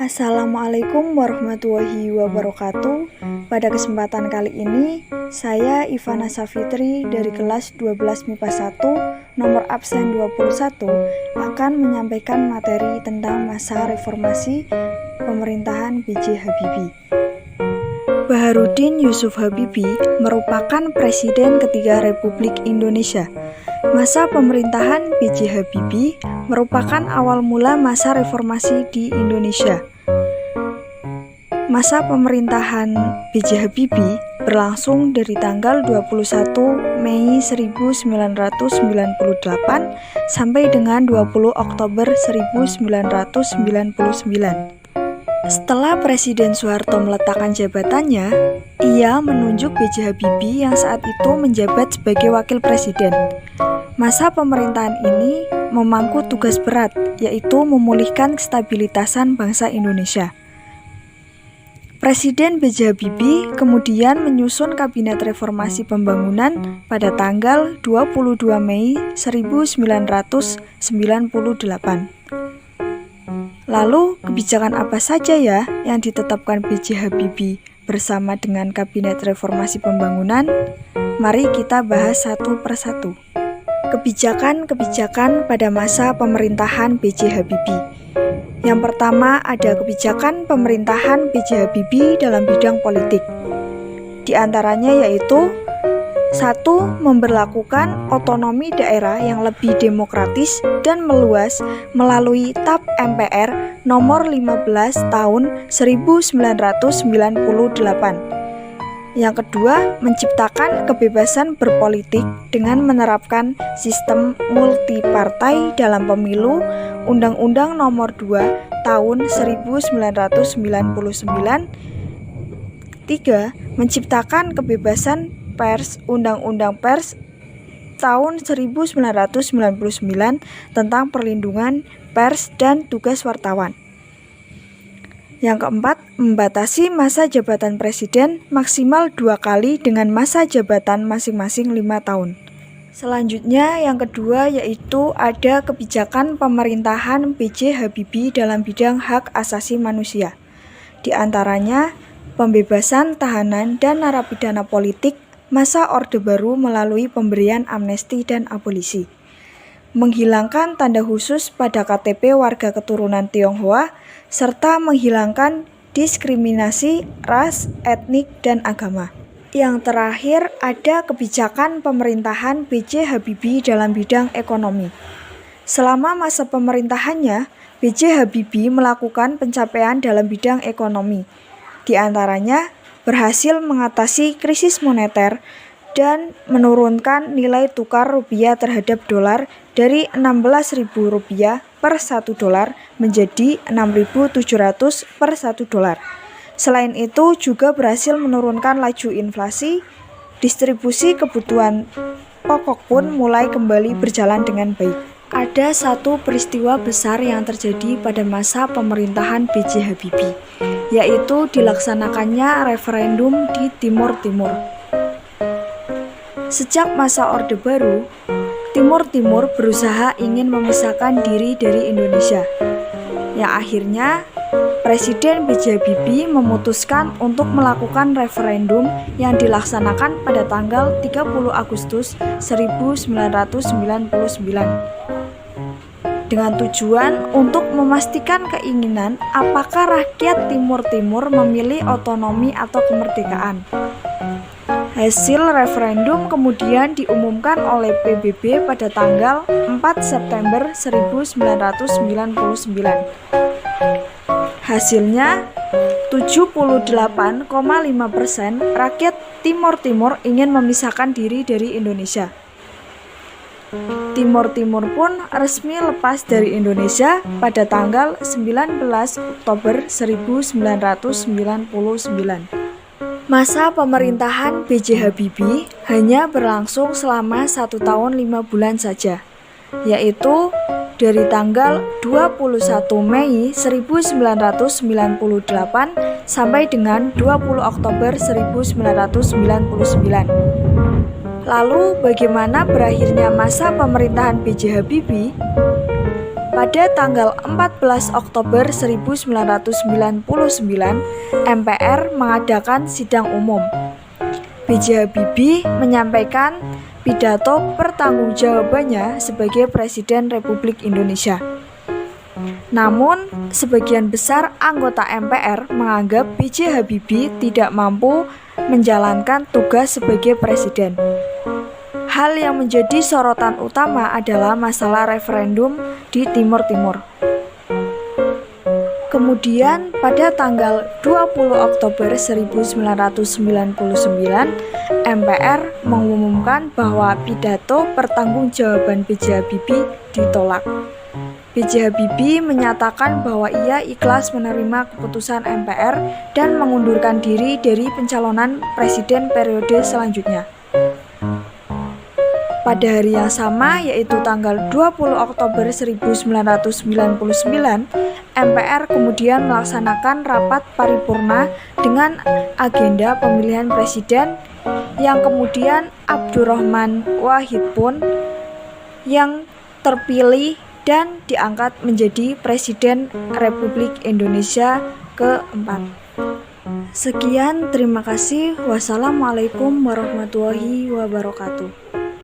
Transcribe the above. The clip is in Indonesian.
Assalamualaikum warahmatullahi wabarakatuh. Pada kesempatan kali ini, saya Ivana Safitri dari kelas 12 MIPA 1, nomor absen 21, akan menyampaikan materi tentang masa reformasi pemerintahan B.J. Habibie. Baharudin Yusuf Habibie merupakan Presiden ketiga Republik Indonesia. Masa pemerintahan B.J. Habibie merupakan awal mula masa reformasi di Indonesia. Masa pemerintahan B.J. Habibie berlangsung dari tanggal 21 Mei 1998 sampai dengan 20 Oktober 1999. Setelah Presiden Soeharto meletakkan jabatannya, ia menunjuk B.J. Habibie yang saat itu menjabat sebagai Wakil Presiden. Masa pemerintahan ini memangku tugas berat, yaitu memulihkan kestabilitasan bangsa Indonesia. Presiden B.J. Habibie kemudian menyusun Kabinet Reformasi Pembangunan pada tanggal 22 Mei 1998. Lalu, kebijakan apa saja ya yang ditetapkan B.J. Habibie bersama dengan Kabinet Reformasi Pembangunan? Mari kita bahas satu persatu. Kebijakan-kebijakan pada masa pemerintahan B.J. Habibie. Yang pertama ada kebijakan pemerintahan B.J. Habibie dalam bidang politik. Di antaranya yaitu 1. Memberlakukan otonomi daerah yang lebih demokratis dan meluas melalui TAP MPR nomor 15 tahun 1998. Yang kedua, menciptakan kebebasan berpolitik dengan menerapkan sistem multipartai dalam pemilu Undang-Undang nomor 2 tahun 1999. 3. Menciptakan kebebasan pers Undang-Undang Pers tahun 1999 tentang perlindungan pers dan tugas wartawan. Yang keempat, membatasi masa jabatan presiden maksimal 2 kali dengan masa jabatan masing-masing 5 tahun. Selanjutnya, yang kedua yaitu ada kebijakan pemerintahan B.J. Habibie dalam bidang hak asasi manusia. Di antaranya, pembebasan tahanan dan narapidana politik masa Orde Baru melalui pemberian amnesti dan abolisi, menghilangkan tanda khusus pada KTP warga keturunan Tionghoa, serta menghilangkan diskriminasi ras, etnik, dan agama. Yang terakhir ada kebijakan pemerintahan B.J. Habibie dalam bidang ekonomi. Selama masa pemerintahannya, B.J. Habibie melakukan pencapaian dalam bidang ekonomi. Di antaranya, berhasil mengatasi krisis moneter dan menurunkan nilai tukar rupiah terhadap dolar dari Rp16.000 per 1 dolar menjadi Rp6.700 per 1 dolar. Selain itu juga berhasil menurunkan laju inflasi, distribusi kebutuhan pokok pun mulai kembali berjalan dengan baik. Ada satu peristiwa besar yang terjadi pada masa pemerintahan B.J. Habibie, yaitu dilaksanakannya referendum di Timur Timur. Sejak masa Orde Baru, Timur Timur berusaha ingin memisahkan diri dari Indonesia. Yang akhirnya, Presiden B.J. Habibie memutuskan untuk melakukan referendum yang dilaksanakan pada tanggal 30 Agustus 1999. Dengan tujuan untuk memastikan keinginan apakah rakyat Timur Timur memilih otonomi atau kemerdekaan. Hasil referendum kemudian diumumkan oleh PBB pada tanggal 4 September 1999. Hasilnya, 78,5% rakyat Timur Timur ingin memisahkan diri dari Indonesia. Timur Timur pun resmi lepas dari Indonesia pada tanggal 19 Oktober 1999. Masa pemerintahan B.J. Habibie hanya berlangsung selama 1 tahun 5 bulan saja, yaitu dari tanggal 21 Mei 1998 sampai dengan 20 Oktober 1999. Lalu bagaimana berakhirnya masa pemerintahan B.J. Habibie? pada tanggal 14 Oktober 1999, MPR mengadakan sidang umum. B.J. Habibie menyampaikan pidato pertanggungjawabannya sebagai Presiden Republik Indonesia. Namun, sebagian besar anggota MPR menganggap B.J. Habibie tidak mampu menjalankan tugas sebagai presiden. Hal yang menjadi sorotan utama adalah masalah referendum di Timur Timur. Kemudian pada tanggal 20 Oktober 1999, MPR mengumumkan bahwa pidato pertanggungjawaban B.J. Habibie ditolak. B.J. Habibie menyatakan bahwa ia ikhlas menerima keputusan MPR dan mengundurkan diri dari pencalonan presiden periode selanjutnya. Pada hari yang sama, yaitu tanggal 20 Oktober 1999, MPR kemudian melaksanakan rapat paripurna dengan agenda pemilihan presiden yang kemudian Abdurrahman Wahid pun yang terpilih dan diangkat menjadi Presiden Republik Indonesia keempat. Sekian, terima kasih. Wassalamualaikum warahmatullahi wabarakatuh.